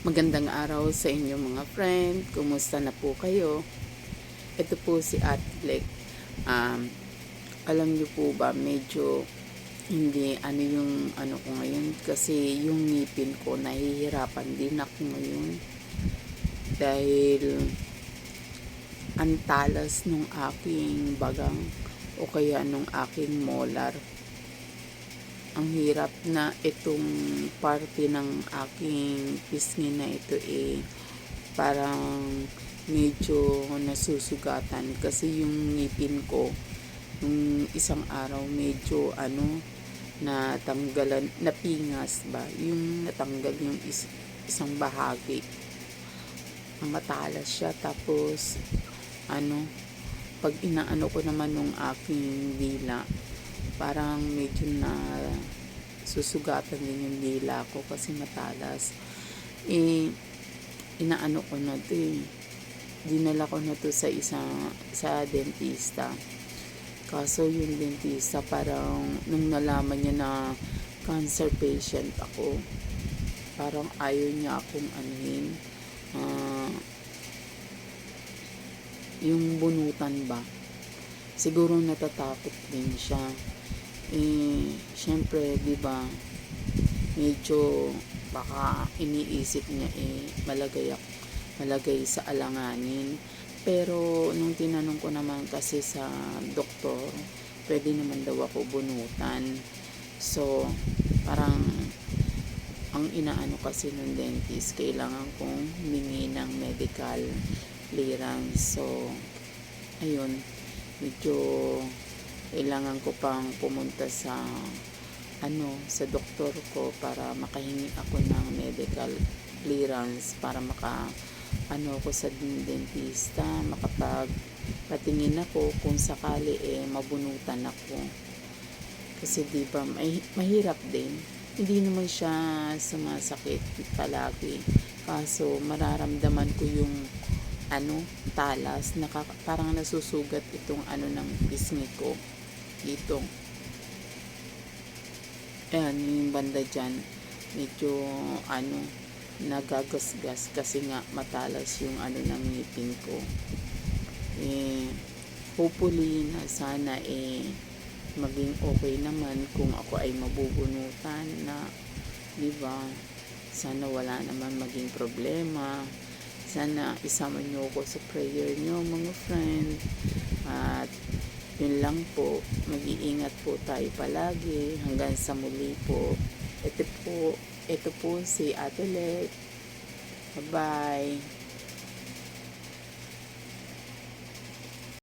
Magandang araw sa inyo mga friend. Kumusta na po kayo? Ito po si Ate Black. Alam niyo po ba, medyo hindi yung ko ngayon kasi yung ngipin ko, nahihirapan din ako ngayon dahil ang talas nung aking bagang o kaya nung aking molar. Ang hirap na itong parte ng aking pisngi na ito parang medyo nasusugatan kasi yung ngipin ko nung isang araw medyo natanggalan, napingas ba, yung natanggal yung isang bahagi, matalas siya. Tapos pag inaano ko naman nung aking dila, parang medyo na susugatan din yung dila ko kasi matalas. Inaano ko na to dinala ko na to sa dentista. Kaso yung dentista parang nung nalaman niya na cancer patient ako, parang ayaw niya akong yung bunutan ba. Siguro natatakot din siya. Syempre, di ba, medyo baka iniisip niya malagay sa alanganin. Pero nung tinanong ko naman kasi sa doktor, pwede naman daw ako bunutan. So, parang ang inaano kasi ng dentist, kailangan kong humingi ng medical clearance. So, ayun, medyo kailangan ko pang pumunta sa doktor ko para makahingi ako ng medical clearance para ako sa dentista, makapagpatingin ako kung sakali mabunutan ako. Kasi diba, mahirap din. Hindi naman siya sumasakit palagi. Kaso mararamdaman ko yung talas, parang nasusugat itong ng pisngi ko dito. Ayan, yung banda dyan, medyo nagagasgas kasi nga matalas yung ng ngipin ko. Hopefully na sana maging okay naman kung ako ay mabubunutan na, diba? Sana wala naman maging problema. Sana isama nyo ako sa prayer nyo mga friend. At yun lang po, mag-iingat po tayo palagi hanggang sa muli po. Ito po si Ate Lek. Bye bye.